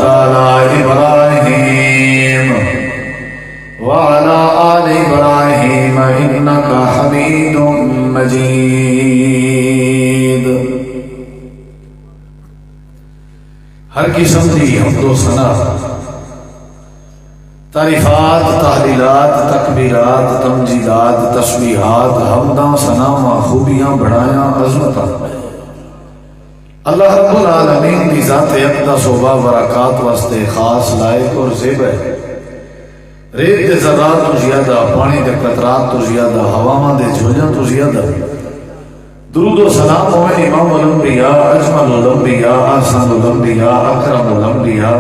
على إبراهيم وعلى آل إبراهيم إنك حميد مجيد. ہر قسم کی حمد و ثنا، تعریفات، تحلیلات، تکبیرات، تمجیدات، تسبیحات، حمداں، ثناواں، خوبیاں، بڑایاں، عظمتاں اللہ رب العالمین کی ذات اقدس و برکات واسطے خاص لائق اور زیب ہے. ریت دے ذرات تو زیادہ، پانی دے قطرات تو زیادہ، ہواواں دے جھولیاں تو زیادہ. درود و سلام ہوئے امام الانبیاء، اجمل الانبیاء، احسن الانبیاء، اکرم الانبیاء،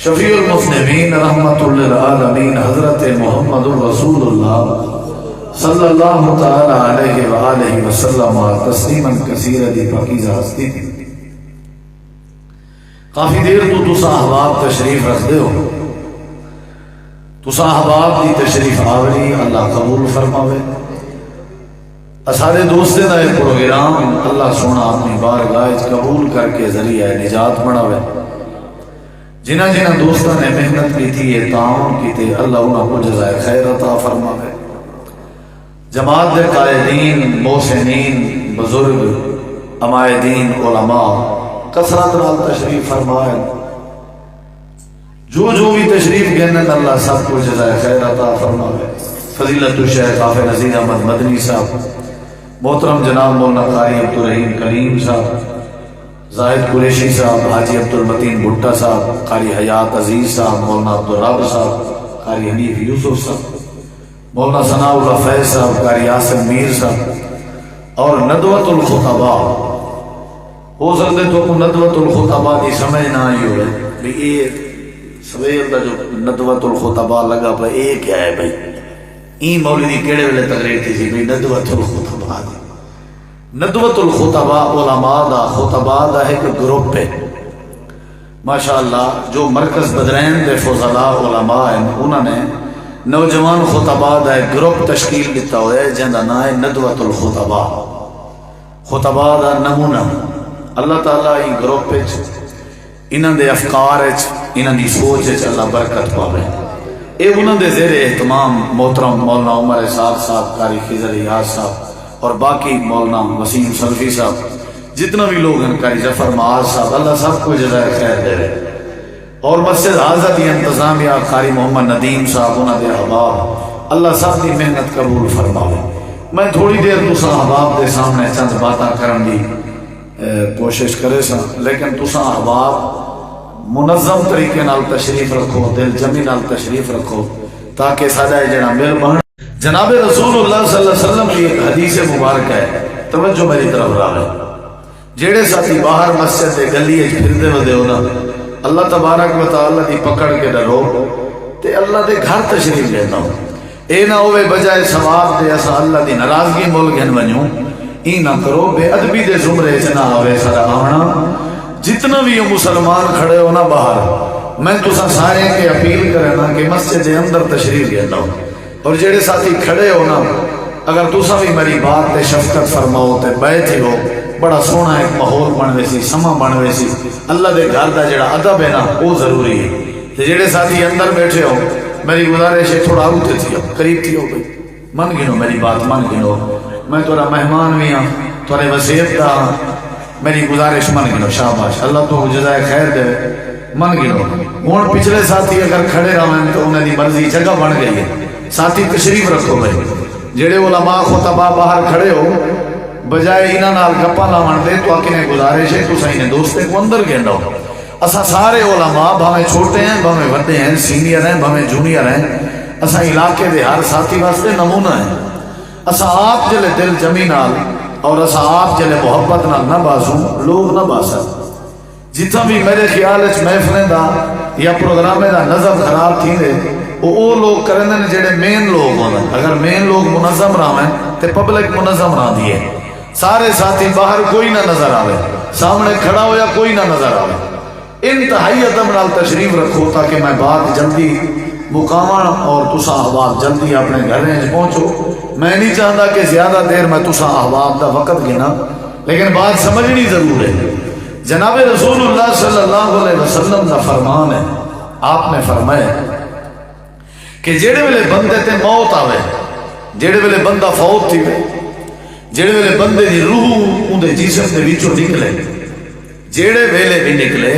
شفیع المذنبین، رحمت للعالمین، حضرت محمد رسول اللہ صلی اللہ تعالی علیہ وآلہ وسلم تسلیما کثیرا دی پاکیزہ ہستی تھی. کافی دیر تو تسا احباب تشریف رکھ دے ہو. تسا احباب دی تشریف آوری اللہ قبول فرماوے. سارے دوستیں دا یہ پروگرام اللہ سونا اپنی بارگاہ قبول کر کے ذریعہ نجات بناوے. جنہ جنہ دوستوں نے محنت کی تھی، یہ تعاون کی تھی، اللہ انہوں کو جزائے خیر عطا فرماوے. جماعت دے قائدین، محسنین، بزرگ، عمائدین، علماء کثرت نال تشریف فرمائے. جو بھی تشریف گئنے اللہ سب کو جزائے خیر عطا فرماوے. فضیلت الشیخ حافظ نذیر احمد مدنی صاحب، محترم جناب مولانا قاری عبدالرحیم کلیم صاحب، زاہد قریشی صاحب، حاجی عبدالمتین بھٹا صاحب، قاری حیات عزیز صاحب، مولانا عبدالرب صاحب، قاری حنیف یوسف صاحب، مولانا ثناء اللہ فیض صاحب، قاری یاسر میر صاحب، اور ندوۃ الخطباء. ہو سکتے تو کو ندوۃ الخطباء دی سمجھ نہ آئی ہوئے بھی یہ سویر دا جو ندوۃ الخطباء لگا پہ یہ کیا ہے بھائی؟ این مولوی کیڑے ویلے تقریر تھی بھائی ندوۃ الخطباء دی. ندوۃ الخطباء علماء دا خطباء دا ایک گروپ ہے ماشاءاللہ. جو مرکز بدرین دے فضلاء علماء ہیں انہوں نے نوجوان خطباء دا ایک گروپ تشکیل دیتا ہوئے جن دا نام ہے ندوۃ الخطباء. خطباء دا نمونہ اللہ تعالیٰ ان گروپ وچ انہاں دے افکار وچ انہاں دی سوچ وچ اللہ برکت پاوے. اے انہاں دے زیر اہتمام محترم مولانا عمر اسحاق صاحب، قاری خضر ایاز صاحب اور باقی مولانا وسیم سلفی صاحب، جتنا بھی لوگ ہیں، قاری ظفر معاذ صاحب، اللہ سب کو جزائے خیر دے رہے. اور مسجد حاضر دی انتظامیہ قاری محمد ندیم صاحب، انہاں دے احباب، اللہ سب دی محنت قبول فرماوے. میں تھوڑی دیر تسا احباب دے سامنے چند باتاں کرن دی کوشش کرے سا، لیکن تسا احباب منظم طریقے نال تشریف رکھو، دل جمی نال تشریف رکھو تاکہ ساڈا جڑا مل بہن جناب رسول اللہ صلی اللہ علیہ وسلم کی ایک حدیث مبارک ہے. توجہ میری طرف راوے. جیڑے ساتھی باہر مسجد دے گلی وچ پھردے ودے ہو نا، اللہ تبارک و تعالی دی پکڑ کے ڈرو تے اللہ دے گھر تشریف لینا ہو. اے نہ ہوئے بجائے ثواب دے اسا اللہ دی ناراضگی مول گھن ونجوں. ای نہ کرو، بے ادبی دے زمرے چ نہ آوے سارا آونا. جتنا بھی ہو مسلمان کھڑے ہو نا باہر، میں تسا سارے کے اپیل کرنا کہ مسجد دے اندر تشریف لینا ہو. اور جڑے ساتھی کھڑے ہو نا، اگر تسا بھی میری بات تے شفقت فرماؤ تے بیٹھے ہو، بڑا سونا ایک ماحول بنوے سی، سما بنوے سی. اللہ دے گھر دا جڑا ادب ہے نا وہ ضروری ہے. تے جڑے ساتھی اندر بیٹھے ہو، میری گزارش ہے تھوڑا آگے تھی ہو، قریب تھی ہو گئی. من گنو میری بات، من گنو. میں تھوڑا مہمان بھی ہاں، تھوڑے وصیت دا ہاں. میری گزارش من گنو. شاباش، اللہ تو جزائے خیر دے. من گنو. ہوں پچھلے ساتھی اگر کھڑے رہیں تو انہیں دی مرضی جگہ بن گئی ہے. ساتھی تشریف رکھو بھائی. جڑے علماء خطباء باہر کھڑے ہو، بجائے انہاں نال گپاں لاون دے تو اکنے گزارش ہے تساں انہیں دوستے کو اندر گھنو. اساں سارے علماء بھاویں چھوٹے ہیں، بھاویں وڈے ہیں، سینئر ہیں، بھاویں جونیئر ہیں، اساں علاقے دے ہر ساتھی واسطے نمونہ ہیں. اساں آپ جلے دل جمی نال اور اساں آپ جلے محبت نال نہ بازوں لوگ نہ باسن. جتنا بھی میرے خیال وچ محفلیں دا یا پروگرامیں دا نظم خراب تھی دے وہ لوگ کرنے جڑے مین لوگ ہونا. اگر مین لوگ منظم رہیں تے پبلک منظم رہ دیئے. سارے ساتھی باہر کوئی نہ نظر آوے، سامنے کھڑا ہو یا کوئی نہ نظر آوے. انتہائی ادب نال تشریف رکھو تاکہ میں بات جلدی مقامن اور تسا احباب جلدی اپنے گھر پہنچو. میں نہیں چاہتا کہ زیادہ دیر میں تسا احباب دا وقت گنا، لیکن بات سمجھنی ضرور ہے. جناب رسول اللہ صلی اللہ علیہ وسلم کا فرمان ہے، آپ نے فرمایا کہ جیڑے ویلے بندے تے موت آوے، جیڑے ویلے بندہ فوت تھی وے، جیڑے ویلے بندے دی روح اون دے جسم دے وچوں نکلے، جیڑے ویلے بھی نکلے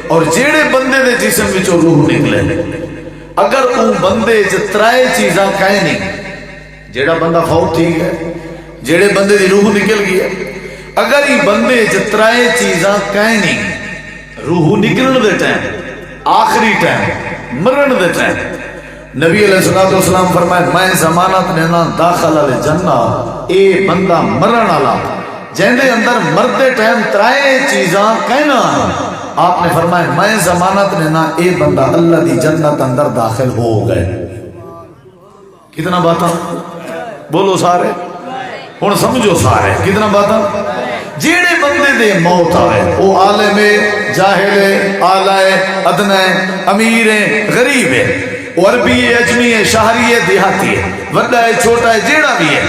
اور جیڑے بندے دے جسم وچوں روح نکلے، اگر اون بندے چ ترائے چیزاں کہیں نہیں، جیڑا بندہ فوت تھی گیا، جیڑے بندے دی روح نکل گیا، اگر یہ بندے چ ترائے چیزاں کہیں نہیں، روح نکلن دے ٹائم، آخری ٹائم، مرن دے ٹائم، نبی علیہ السلام فرمائے میں ضمانت لینا داخل الجنہ، اے بندہ مرن والا جن دے اندر مردے ٹائم ترائے چیزاں کہنا، آپ نے فرمایا میں ضمانت لینا اے بندہ اللہ دی جنت اندر داخل ہو گئے۔ کتنا باتاں بولو سارے، ہن سمجھو سارے کتنا باتاں۔ جیڑے بندے دے موت آئے وہ عالم جاہل آلائے ادنى امیر غریب ہے، عربی ہے اجمی ہے شہری ہے دیہاتی ہے، وڈا ہے چھوٹا ہے جیڑا بھی ہے،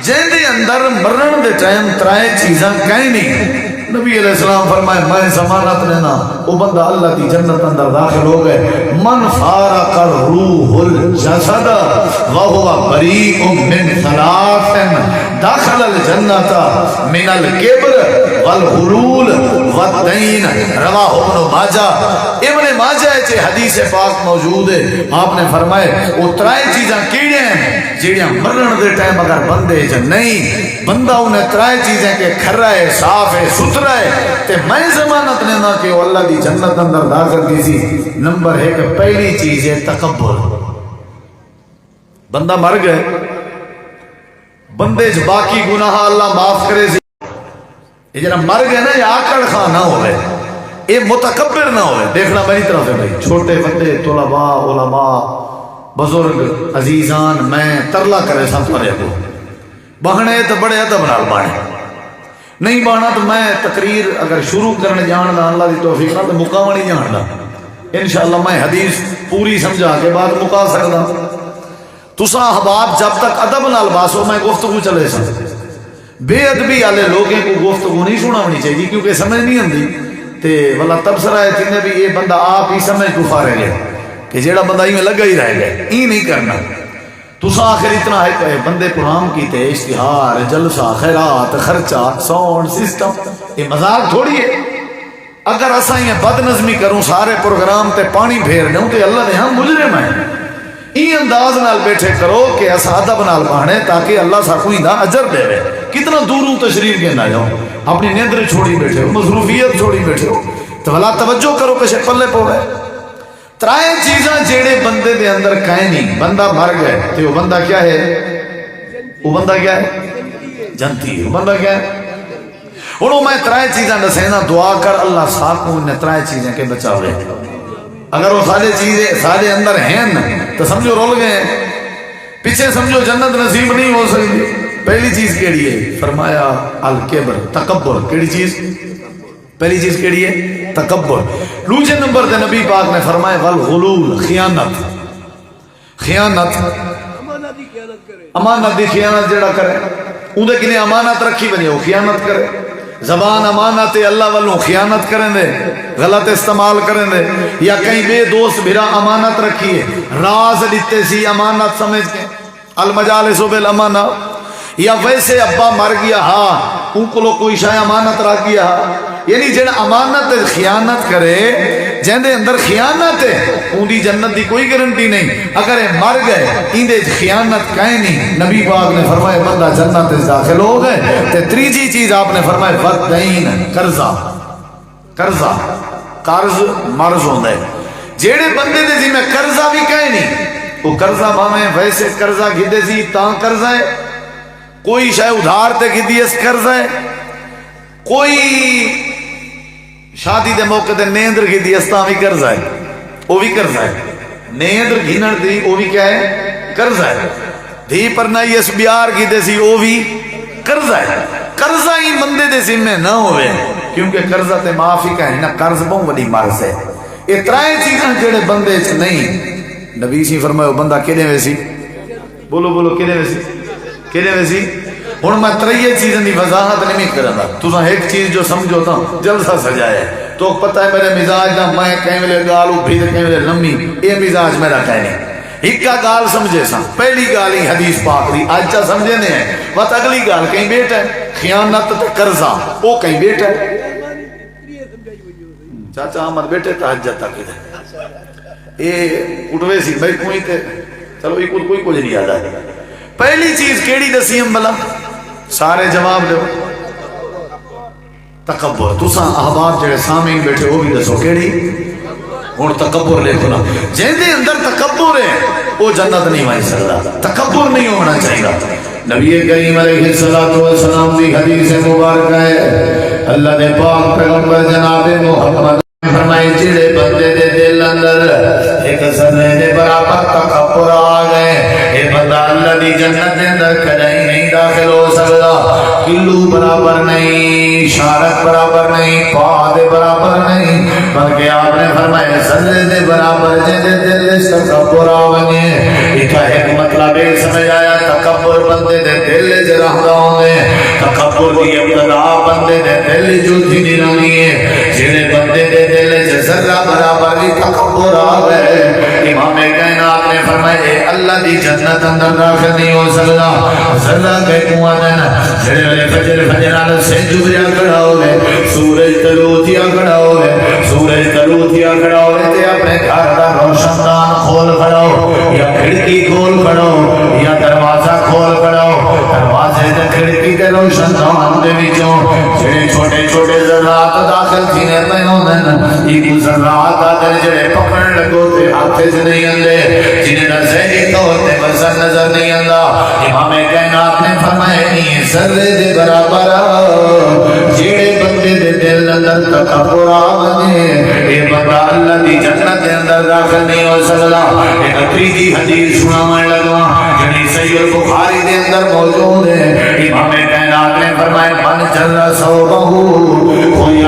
جن دے اندر مرن دے ٹائم ترائے چیزاں کہیں نہیں، نبی علیہ السلام فرمائے میں ضمانت لینا وہ بندہ اللہ کی جنت اندر داخل ہو گئے۔ من فارق الروح الجسد وهو بريء من ثلاث دخل الجنة من الكبر والغرور والدین، رواہ ابن ماجہ، ابن ماجہ چے حدیث پاک موجود ہے، آپ نے فرمائے وہ ترائے چیزاں کیڑے ہیں جیڑیاں مرن دے ٹائم اگر بندے جو نہیں، بندہ انہیں ترائے چیزیں کہ کھرا ہے صاف ہے ستھرا ہے، تے میں ضمانت لینا کہ وہ اللہ دی جنت اندر داخل کی سی۔ نمبر ہے کہ پہلی چیز ہے تکبر، بندہ مر گئے، بندے جو باقی گناہ اللہ معاف کرے سی، یہ جنہ مر گئے نا یہ آکڑ خواہ نہ ہوئے، یہ متکبر نہ ہوئے۔ دیکھنا میری طرف ہے بھائی، چھوٹے بندے طلباء علماء بزرگ عزیزان میں ترلا کرے ساتھ پڑے کو بہنے تو بڑے ادب نال بانے نہیں بانا، تو میں تقریر اگر شروع کرنے جاننا اللہ دی توفیق نہ تو مکاون ہی جاننا، انشاءاللہ میں حدیث پوری سمجھا کے بعد مکا سکتا۔ تسا احباب جب تک ادب نال باسو میں گفتگو چلے سا، بے ادبی والے لوگوں کو گفتگو نہیں سنانی چاہیے کیونکہ سمجھ نہیں آتی، تے والا تبصرہ ہے تھی بھی یہ بندہ آپ ہی سمجھ کو فارے گئے کہ جیڑا بندہ ہی میں لگا ہی رہ گئے، یہ نہیں کرنا۔ تسا آخر اتنا ہے بندے پرام کیتے اشتہار جلسہ خیرات خرچہ ساؤنڈ سسٹم، یہ مذاق تھوڑی ہے۔ اگر اسا یہ بد نظمی کروں سارے پروگرام تے پانی پھیر دوں تے اللہ نے ہم مجرم ہیں، این انداز نال بیٹھے کرو کہ اسا ادب نال پانے تاکہ اللہ ساکو ہی دا اجر دے وے۔ کتنا دوروں تشریف کے نہ جاؤ، اپنی نیندر چھوڑی بیٹھے ہو، مصروفیت چھوڑی بیٹھے ہو، تو بھلا توجہ کرو کہ پلے پوے۔ ترائے چیزاں جیڑے بندے دے اندر کہیں نہیں، بندہ مر گئے تو وہ بندہ کیا ہے؟ وہ بندہ کیا ہے؟ جنتی ہے۔ وہ بندہ کیا ہے؟ انہوں میں ترائے چیزاں دسینا، دعا کر اللہ ساکو انہیں ترائے چیزیں کے بچاوے۔ اگر وہ سارے چیزیں سارے اندر ہیں تو سمجھو رول گئے ہیں، پیچھے سمجھو جنت نصیب نہیں ہو سکتی۔ پہلی چیز کیڑی ہے؟ فرمایا الکبر، تکبر۔ کیڑی چیز؟ پہلی چیز کیڑی ہے؟ تکبر۔ دوسرے نمبر تے نبی پاک نے فرمایا والغلول، خیانت۔ خیانت، امانت دی خیانت جڑا کرے اندے کنے امانت رکھی بنی وہ خیانت کرے۔ زبان امانت اللہ والوں خیانت کریں دے، غلط استعمال کریں دے، یا کہیں بے دوست بھرا امانت رکھی ہے، راز لیتے سی امانت سمجھ کے، المجالس بالامانہ، یا ویسے ابا مر گیا ہاں ان کو کوئی شاہ امانت رکھ گیا ہاں، یعنی جن امانت خیانت کرے جن دے اندر خیانت ہے ان دی جنت دی کوئی گارنٹی نہیں۔ اگر یہ مر گئے ان دے خیانت کہیں نہیں، نبی پاک نے فرمایا بندہ جنت داخل ہو گئے۔ تے تیسری چیز آپ نے فرمایا والدین، قرضہ۔ قرضہ، قرض مرض ہوتا ہے، جیڑے بندے دے ذمہ قرضہ بھی کہیں نہیں، وہ قرضہ بھاویں ویسے قرضہ گھدے سی تاں قرضہ ہے، کوئی شاید ادھار تے گھدی اس قرضہ ہے، کوئی شادی دے موقع تے نیندر گھدی اس تاں بھی قرضہ ہے، وہ بھی قرضہ ہے۔ نیندر گھنن دی وہ بھی کیا ہے؟ قرضہ ہے۔ دھی پر نہ اس بیار گھدے سی وہ بھی قرضہ ہے۔ قرضہ ہی بندے دے ذمہ نہ ہوئے کیونکہ قرضہ تے معافی کا ہے نہ، قرض بہت بڑی مرض ہے۔ یہ ترائے چیزاں جڑے بندے چ نہیں، نبی سی فرمایا بندہ کدے ویسی، بولو بولو کدے ویسی، کدے ویسی؟ ہوں میں تریے چیزیں کی وضاحت نہیں کرنا، تو ایک چیز جو سمجھو تو جلسہ سجایا تو پتہ ہے میرے مزاج کا، میں کہیں ویلے گال اٹھی تو کہیں ویلے لمبی، یہ مزاج میرا کہنے ایک گال سمجھے سا، پہلی گال ہی حدیث پاک دی اج چا سمجھے نہیں ہے، بس اگلی گال کہیں بیٹا ہے خیانت تے قرضہ وہ کہیں بیٹا ہے چاچا احمد بیٹے تہجد تک ادھر یہ اٹھوے سی بھائی کوئی تے چلو یہ کوئی کچھ نہیں یاد ہے۔ پہلی چیز کیڑی دسی ہم بلا سارے جواب دو تکبر، تساں احباب جڑے سامعین بیٹھے وہ بھی دسو کیڑی ہوں تکبر لکھو نا، جن دے اندر تکبر ہے وہ جنت نہیں مل سکتا، تکبر نہیں ہونا چاہیے۔ نبی کریم علیہ الصلوۃ والسلام کی حدیث مبارکہ ہے، اللہ نے پاک پیغمبر جناب محمد فرمائے جڑے بندے دے دل اندر ایک ذرے دے برابر تکبر آ گئے، اے بندہ اللہ دی جنت دے اندر کدی نہیں داخل ہو سکتا، کلو برابر نہیں، شارک برابر نہیں، پا دے برابر نہیں، بلکہ آپ نے فرمایا ذرے دے برابر جے دے دل سے تکبر آ گئے۔ ایک مطلب یہ سمجھ آیا تکبر بندے دے دل وچ رہندا ہوندے، تکبر دی ابتدا بندے دے دل جو تھی نہیں ہے، جڑے بندے دے دل وچ ذرہ برابر بھی تکبر آ گئے، امام کائنات نے فرمایا اللہ دی جنت اندر داخل نہیں ہو سکتا۔ ذرہ کے کنواں دن جڑے فجر نال سینج اجڑیا کھڑا ہوے، سورج طلوع تھیا کھڑا ہوے، سورج طلوع تھیا کھڑا ہوے تے اپنے گھر دا روشن دان کھول کھڑا ہو یا کھڑکی کھول کھڑا ہو یا دروازہ کھول کھڑا ہو، دروازے تے کھڑکی تے روشن دان دے وچوں جڑے چھوٹے چھوٹے ذرات داخل تھینے پے ہوندے نے، ایک ذرات دا جڑے پکڑن لگو تے ہاتھ وچ نہیں آندے، جنہیں دا ذہنی طور تے وزن نظر نہیں آندا، امام کائنات نے فرمایا نہیں ذرے دے برابر جڑے بندے دے دل اندر تکبر آوے اے بندہ اللہ دی جنت دے اندر داخل نہیں ہو سکدا۔ ایک تیجی حدیث سناون لگا جڑی صحیح البخاری دے اندر موجود ہے، امام کائنات نے فرمایا من جل ثوبہ کوئی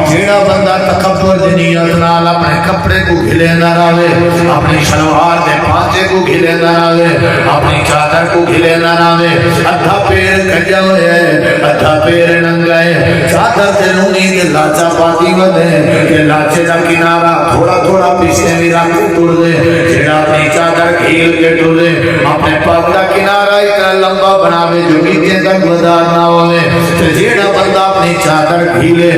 جیڑا بندہ تکبر دی نیت نال اپنے کپڑے کو گھلے نہ رہے، اپنی شلوار دے پانچے کو گھلے نہ رہے، اپنی چادر کو گھلے نہ رہے، ادھا پیر کجا ہوئے ادھا پیر ننگائے، چادر تے لونی کے لاچا پاتی ودے کہ لاچے دا کنارہ تھوڑا تھوڑا پیچھے بھی رکھ کے ٹر دے، جیڑا اپنی چادر کھیل کے ٹر دے، اپنے پاک دا کنارہ اتنا لمبا بناوے جو نیچے تک گزار نہ ہوئے، جیڑا بندہ اپنی چادر کھیلے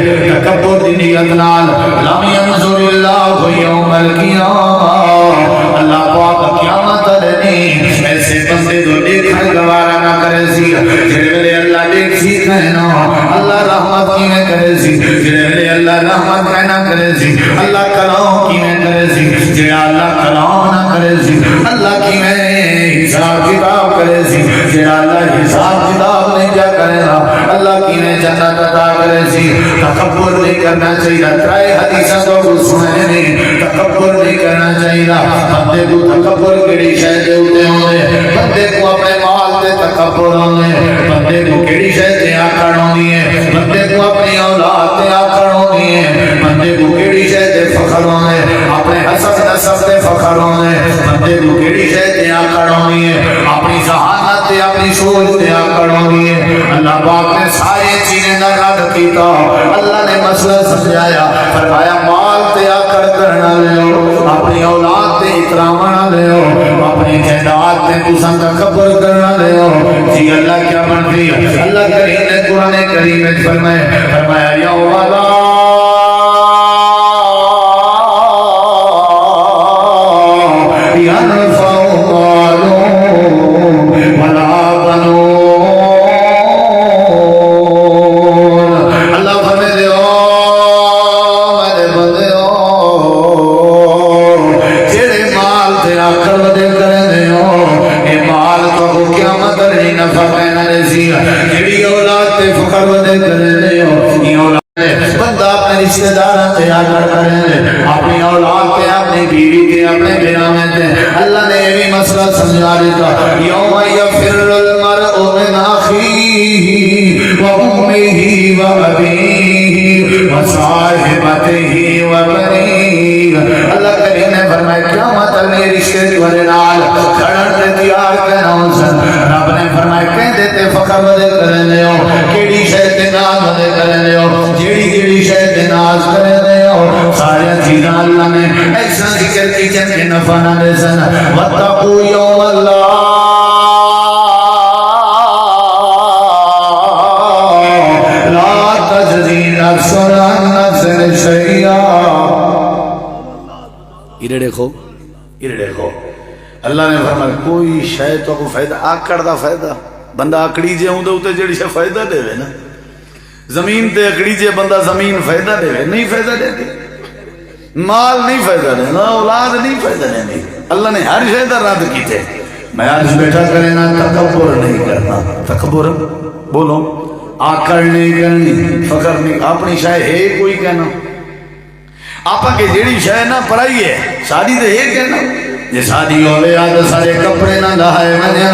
تکبر دی نیت نال لم ينظر اللہ یوم القیامہ، اللہ پاک قیامت دن ایسے بندے تو دیکھن گوارا نہ کرے سی، جڑے ویلے اللہ دیکھ سی کہنا اللہ رحمت کی میں کرے سی، جڑے ویلے اللہ رحمت کہنا کرے سی اللہ کلام کی میں کرے سی، جڑا اللہ کلام نہ کرے سی اللہ کی میں حساب کتاب کرے سی، جڑا اللہ حساب کتاب نہیں کیا کرے گا اللہ کی میں جنت عطا کرے سی۔ تکبر نہیں کرنا چاہیے، ترائے حدیثہ تو سنے نہیں، تکبر نہیں کرنا چاہیے، بندے کو تکبر کیڑی شے دے اوتے ہوندے، بندے کو اپنے مال تے تکبر ہوندے، بندے کو کیڑی شے تے آکڑ ہوندی ہے، بندے کو اپنی اولاد تے آکڑ ہوندی ہے، بندے کو کیڑی شے تے فخر ہوندے، اپنے حسب نسب تے فخر ہوندے، بندے کو کیڑی شے تے آکڑ ہوندی ہے، اپنی ذہانت تے اپنی سوچ تے آکڑ ہوندی ہے۔ اللہ پاک نے ساری چیزیں دا رد کیتا، اللہ نے مسئلہ سمجھایا، فرمایا مال تے آکڑ کرنا لیو، اپنی اولاد تے اتراونا لیو، اپنی جائیداد تے تساں تکبر کرنا لیو، جی اللہ کیا بنتی ہے؟ اللہ کریم نے قرآن کریم میں فرمایا یوم لا ينفع مال ولا بنون، اللہ فرمائے میرے بندیو جڑے مال تے آکڑ ودے کرنے ہو، اے مال تو قیامت نہیں نفع پینا سی، جڑی اولاد تے فخر ودے کرنے ہو، یہ اولاد بندہ اپنے رشتہ داراں تے آکڑ کرے، اپنی اولاد تے اپنی بیوی تے اپنے بیراں تے، اللہ نے یہ بھی مسئلہ سمجھا دیتا، یوم یفر المرء من اخیہ و امہ و ابیہ و صاحبتہ و بنیہ، اللہ کریم نے فرمایا قیامت کرنے رشتے دی وجہ نال کھڑن تے تیار کہنا سن رب نے فرمایا کہندے تے فخر ودے کرنے ہو کیڑی شے تے ناز ودے کرنے ہو جیڑی جیڑی شے تے ناز کرنے ہو سارے چیزاں اللہ نے ایسا ذکر کی جن کے نفع نہ دے سن واتقوا یوم اللہ لا تجزی نفس عن نفس شیئا ادھر دیکھو اللہ نے فرمایا کوئی شے تو کو فائدہ آکڑ دا فائدہ بندہ آکڑی جے ہوں دے جیڑی شے فائدہ دے نا زمین تے اکڑی جے بندہ زمین فائدہ دے نہیں فائدہ دے دی مال نہیں فائدہ دے نا اولاد نہیں فائدہ دے دی اللہ نے ہر شے دا رد کیتے میں آج بیٹھا کرے نا تکبر نہیں کرنا تکبر بولو آکڑ نہیں کرنی فخر نہیں اپنی شے ہے کوئی کہنا آپا کے جیڑی شے نا پڑھائی ہے شادی تے ہے کہنا یہ شادی ہوئے آتے سارے کپڑے نہ لہائے منیا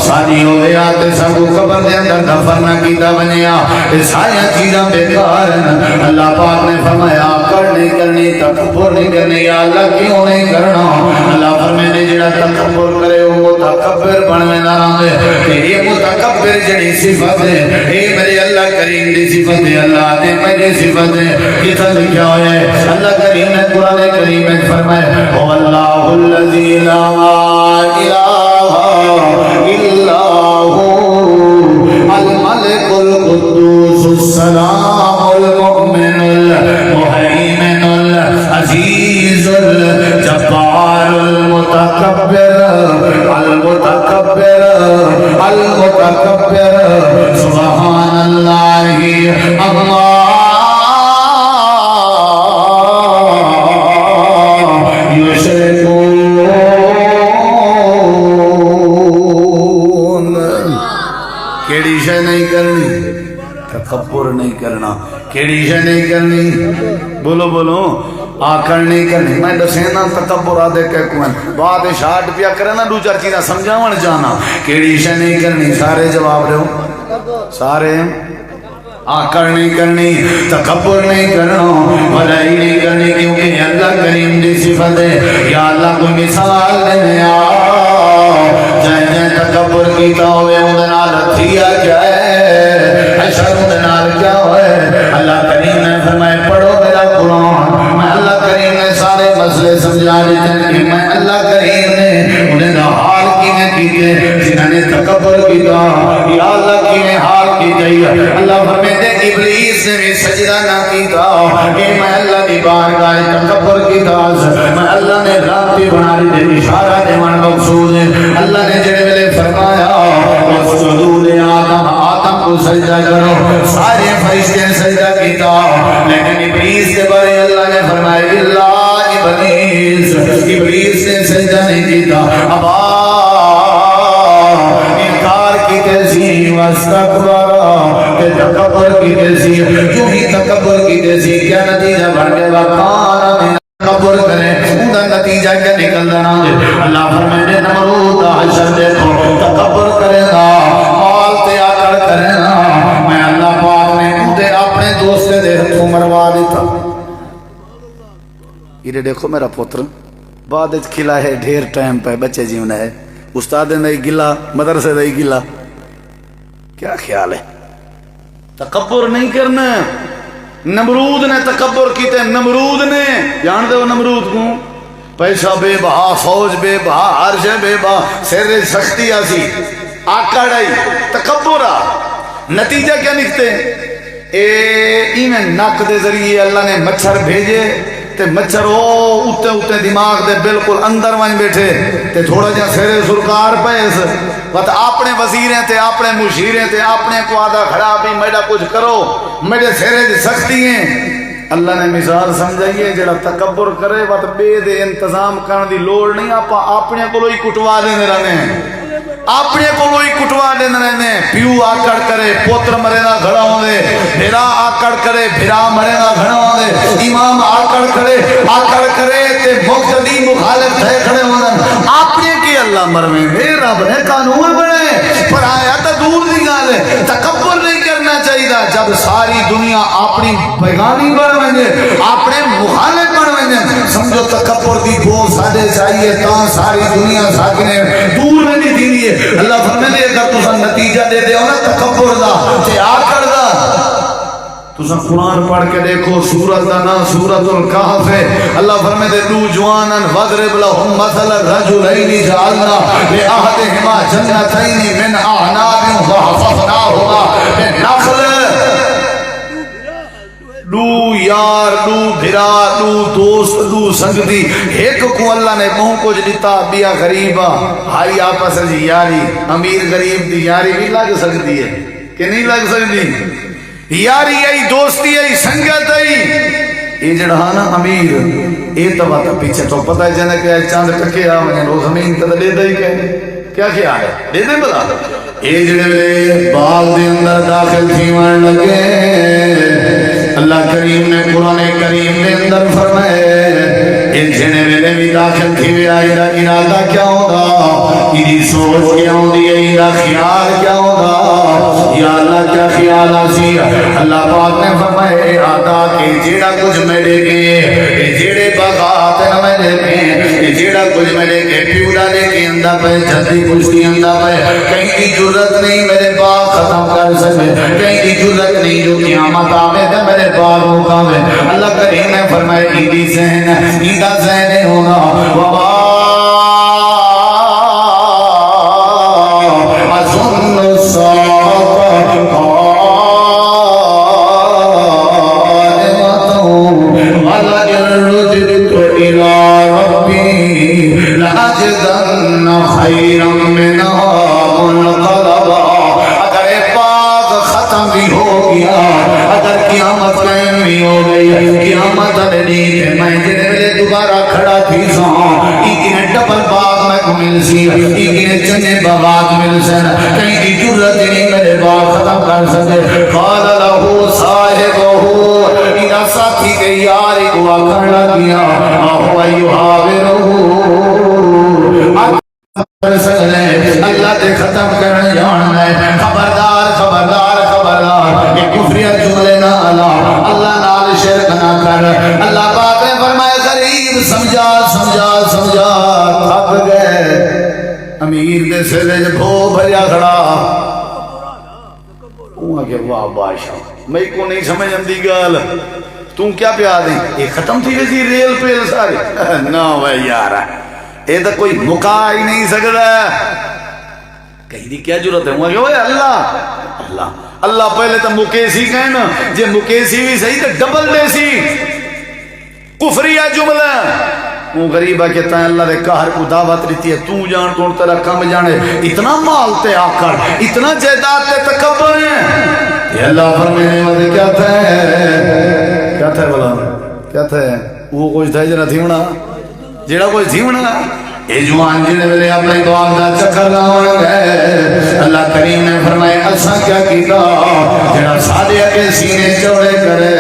شادی ہوئے آتے سب کو قبر دے اندر دفن نہ کیتا بنیا یہ ساری چیزاں بیکار ہیں اللہ پاک نے فرمایا کر نہیں کرنی تکبر نہیں کرنی یا اللہ کیوں نہیں کرنا اللہ فرمائے جڑا تکبر کرے وہ متکبر بنوے نہ رہے کہ یہ متکبر جڑی صفت ہے یہ میرے اللہ کریم دی صفت ہے اللہ نے میری صفت ہے کتنا لکھا ہوا ہے اللہ کریم نے قرآن کریم میں فرمایا او اللہ الذي لا إله إلا هو الملك القدوس السلام المؤمن المهيمن العزيز الجبار المتكبر سبحان الله عما کیڑی شے نہیں کرنی تکبر نہیں کرنا کیڑی شے نہیں کرنی بولو بولو آکڑ نہیں کرنی میں دسینا تکبر آدھے کہ کوئن بعد شاٹ پیا کرے نا دو چار چیزیں سمجھاون جانا کیڑی شے نہیں کرنی سارے جواب رہے ہو سارے آکڑ نہیں کرنی تکبر نہیں کرنا بھلائی نہیں کرنی کیونکہ اللہ کریم دی صفت ہے یا اللہ کوئی مثال دینے جائیں جائیں تکبر کیتا ہوئے اندنال تھیا جائے حشر اندنال کیا ہوئے اللہ کریم نے فرمائے پڑھو میرا قرآن میں اللہ کریم نے سارے مسئلے سمجھا دیتے ہیں کہ میں اللہ کریم نے انہیں حال کی میں کیتے جنہوں نے تکبر کیتا یا اللہ کی میں حال کی جائے اللہ فرمائے ابلیس نے بھی سجدہ نہ کیتا کہ میں اللہ کی بارگاہ تکبر کیتا میں اللہ نے رابطی بنا دی اشارہ دیوان مقصود ہے اللہ نے جنہیں ملے فرمایا وَسْجُدُوا لِآدَمَ آدم کو سجدہ کرو سارے فرشتے نے سجدہ کیتا لیکن ابلیس کے بارے اللہ نے فرمایا اللہ ابلیس نے سجدہ نہیں کیتا ابا انکار کی تیسی واستکبارا کہ تکبر کی تیسی جو ہی تکبر کی تیسی کیا نتیجہ بڑھ گئے وقانا میں تکبر کریں اندھا نتیجہ کیا نکل دینا اللہ فرمائے نمرود حشر دیکھو تکبر کریں گا مال تیاکر کریں گا میں اللہ پاک نے اندھے اپنے دوست دے تو مروا دیتا یہ دیکھو میرا پتر بعد کھلا ہے ڈھیر ٹائم پہ بچے جیونا ہے استاد نے گلا مدرسے دے گلا کیا خیال ہے تکبر نہیں کرنا نمرود نے تکبر کیتے نمرود نے جان دے وہ نمرود کو پیسہ بے بہا فوج بے بہا ہر شے بے بہا سر سختی آسی آکڑ آئی تکبر آ نتیجہ کیا نکتے ایمیں ناک دے ذریعے اللہ نے مچھر بھیجے تے مچھر اتے اتے دماغ دے بالکل اندر وائن بیٹھے تے تھوڑا جا سیرے سرکار پیس وقت اپنے وزیریں تے اپنے مشیریں تے اپنے کو آدھا کھڑا بھی میڈا کچھ کرو میڈے سیرے دی سختی ہیں اللہ نے مثال سمجھائیے جڑا تکبر کرے وقت بے دے انتظام کرنے دی لوڑ نہیں آپ اپنے کو لوئی کٹوا دینے رہنے ہیں اپنے کو لوئی کٹوا دینے رہنے ہیں پیو آکڑ کرے پوتر مرے نہ گھڑا ہوں دے بھیرا آکڑ کرے بھیرا مرے نہ گھڑا ہوں دے امام آکڑ کرے تے مقتدی مخالف تھے کھڑے ہوں دے اپنے کی اللہ مرویں دے رب نے قانون بڑھے پر آیا تا دور دی گالے تکبر نہیں کرنا چاہیے جب ساری دنیا اپنی بیگانی بڑھویں دے اپنے مخالف بڑھویں ونجن سمجھو تکبر دی بو ساڈے چاہیے تا ساری دنیا ساکنے دور نہیں تھی ہے اللہ فرمائے اگر تسا نتیجہ دے دے نا تکبر دا تے آکڑ دا تسا قرآن پڑھ کے دیکھو سورت دا نا سورت الکہف ہے اللہ فرمائے دو جوانا وضرب لهم مثل الرجلین جعلنا لأحدهما جنتین من اعناب وحفظناهما بالنخل دو یار دو بھرا دو دوست دو سنگتی ایک کو اللہ نے منہ کو جلیتا بیا غریبا ہائی آپس جی یاری امیر غریب دی یاری بھی لگ سکتی ہے کہ نہیں لگ سکتی یاری ای دوستی ای سنگت ای یہ جڑا نا امیر اے تبا تا پیچھے تو پتہ ہے جنہ کہ چاند ٹکے آویں رو زمین تے لے دے کہ کیا خیال ہے لے دے بلا اے جڑے باغ دے اندر داخل تھیون لگے اللہ کریم نے قرآن کریم دے اندر فرمائے ان جنے ویلے بھی داخل تھی آئی دا ارادہ کیا ہوگا ایدی سوچ کیا ہوگی ایدہ خیال کیا ہوگا یا اللہ کیا خیال آسی اللہ پاک نے فرمائے ارادہ کہ جیڑا کچھ میرے کے جیڑے باغات ہیں میرے کے جیڑا کچھ میرے کے پیوڑا لے کے اندہ پہ جلدی کشتی اندہ پہ کہیں کی جرت نہیں میرے باغ ختم کر سکے کہیں کی جرت نہیں جو قیامت آمے دے میرے باغ مقام ہے اللہ کریم نے فرمائے ایدی ذہن ایدہ ذہن ہونا وبا اظن الساق قائمت ولئن رددت الى ربی لأجدن خیرا منها منقلبا اگر باغ ختم بھی ہو گیا اگر قیامت قائم بھی ہو گئی قیامت علیہ میں جنہیں ملے دوبارہ کھڑا تھی ساں ایکنے ڈبل باغ میں کو مل سی ایکنے چنے باغ مل سن کہیں کی جرت نہیں میرے باغ ختم کر سکے قال لہو صاحبہو اینا ساتھی کے یاری کو کھڑا کیا آہو ایوہاورہو اللہ دے ختم کرنے جاننا ہے خبردار خبردار خبردار یہ کفریت جملے نہ اللہ نال شرک نہ کر اللہ پاک نے فرمائے غریب سمجھا سمجھا سمجھا تھک گئے امیر دے سرے بھو بھریا کھڑا اوہ کہ واہ بادشاہ میں کو نہیں سمجھ اندی گال تم کیا پیا دیں یہ ختم تھی ویسی ریل پیل سارے نہ وے یارا اے تو کوئی مکا ہی نہیں سکتا کہیں دی کیا جرت ہے وہ اللہ اللہ اللہ پہلے تو مکیسی کہنا جے مکیسی بھی صحیح تو ڈبل دے سی کفریہ جملہ وہ غریبہ کہتا ہے اللہ دے کہر کو دعوت رہتی ہے تو جان تو تیرا کم جانے اتنا مال تے آکر اتنا جائیداد تے تکبر ہے یہ اللہ فرمینے والے کیا تھے بلا کیا تھے وہ کچھ تھا جنہ تھی ہونا جیڑا کوئی تھی ہونا اے جوان جنہیں ملے اپنے دعا دا چکر لاؤں گئے اللہ کریم نے فرمائے اساں کیا کیتا جڑا سادے اگے سینے چوڑے کرے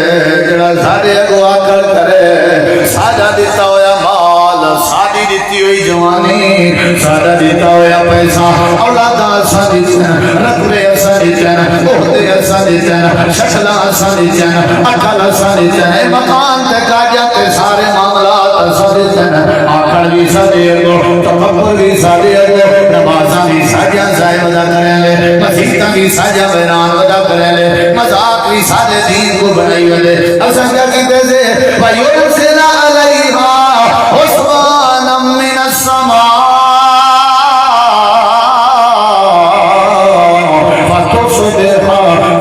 جڑا سادے اگو آکر کرے سادہ دیتا ہویا مال سادی دیتی ہوئی جوانی سادہ دیتا ہویا پیسہ اولادہ اساں دیتن رکھلے اساں دیتن بہتے اساں دیتن شکلہ اساں دیتن اکل اساں دیتن مکان تے کاجہ تے سارے معاملات اساں دیتن آکڑ بھی سادے اگو تفکر بھی سادے اگو نمازہ بھی ساجہ زائے ودا کریں لے مسیحتہ بھی ساجہ بیران ودا کریں لے مذاق بھی سادے دین کو بنائی والے اساں کیا کہتے سے وَيُرْسِلَ عَلَيْهَا حُسْبَانًا مِّنَ السَّمَاءِ فَتُصْبِحَ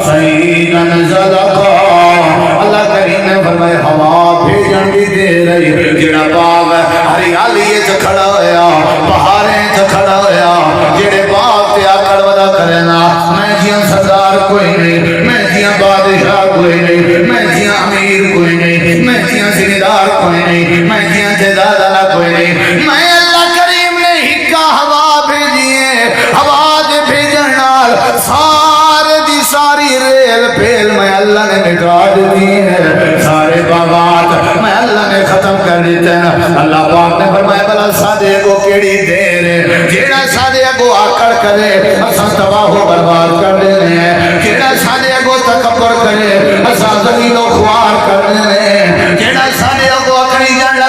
صَعِيدًا زَلَقًا اللہ کریم نے فرمائے ہوا بھیجن بھی دے رہی جڑا باغ ہریالی چ کھڑا ہویا پہاڑیں چ کھڑا ہویا جڑے باغ تے آکڑ ودا کرنا میں جیاں سردار کوئی نہیں میں جیاں بادشاہ کوئی نہیں میں جیاں امیر کوئی نہیں میں جیاں ذمہ کوئی نہیں میں جیاں جائیداد والا کوئی نہیں میں اللہ کریم نے ہکا ہوا بھیجی ہے ہوا دے بھیجن نال سارے دی ساری ریل پھیل میں اللہ نے مٹا دی ہے سارے باغات میں اللہ نے ختم کر دیتے ہیں اللہ پاک نے فرمایا بلا سادے کو کیڑی دیر ہے جیڑا سادے کو آکڑ کرے اساں تباہ و برباد کر دینے ہیں جیڑا سادے کو تکبر کرے اساں ذلیل و خوار کر دینے ہیں جیڑا سادے کو اکڑی جانے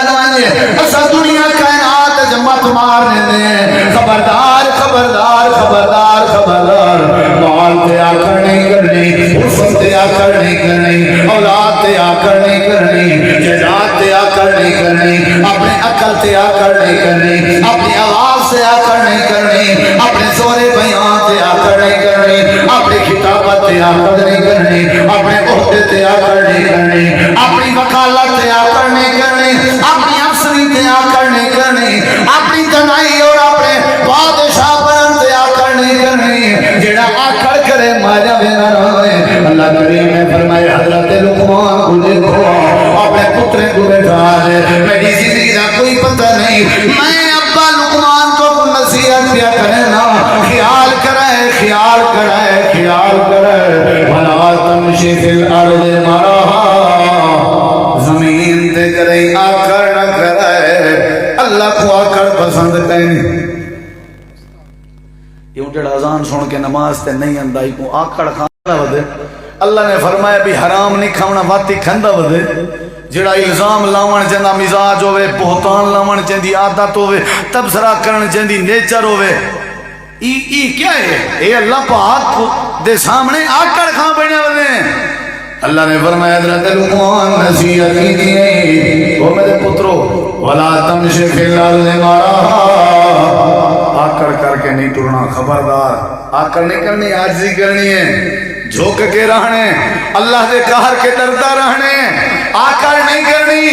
آکڑ نہیں کرنی، جذبات تے آکڑ نہیں کرنی، اپنے عقل تے آکڑ نہیں کرنی، اپنی آواز سے آکڑ نہیں کرنی، اپنے زور بیان تے آکڑ نہیں کرنی، اپنی خطابت تے آکڑ نہیں کرنی، اپنے عہدے تے آکڑ نہیں کرنی، اپنی وکالت تے آکڑ نہیں کرنی، اپنی افسری تے آکڑ نہیں کرنی، اپنی دنائی اور اپنے بادشاہ بنن تے آکڑ نہیں کرنی۔ جڑا آکڑ کرے ماجا بنا رہے۔ اللہ کریم نے فرمایا حضرت لقمان کو دیکھو، اپنے پترے کو بیٹھا دے، میری زندگی کا کوئی پتہ نہیں، میں ابا لقمان کو نصیحت کیا کرے نا، خیال کرے خیال کرے خیال کرے، وَلَا تَمْشِ فِي الْأَرْضِ مَرَحًا، زمین تے کرے آکڑ نہ کرے۔ اللہ کو آکڑ پسند کہیں، یہ جڑا اذان سن کے نماز تے نہیں اندائی کو آکڑ کھانا ودے۔ اللہ نے فرمایا بھی حرام نہیں کھاونا واتی کھندا ودے۔ جڑا الزام لاون چندا مزاج ہوئے، بہتان لاون چندی عادت ہوئے، تبصرہ کرن چندی نیچر ہوئے، ای کیا ہے؟ اے اللہ پاک دے سامنے آکڑ کھا بنے ودے۔ اللہ نے فرمایا حضرت لقمان نصیحت کیجئے، او میرے پترو وَلَا تَمْشِ فِي الْأَرْضِ مَرَحًا، آکڑ کر کے نہیں ٹرنا، خبردار آکڑ نہیں کرنی، عاجزی کرنی ہے، جھوک کے رہنے، اللہ دے قہر کے ڈرتا رہنے، آکڑ نہیں کرنی،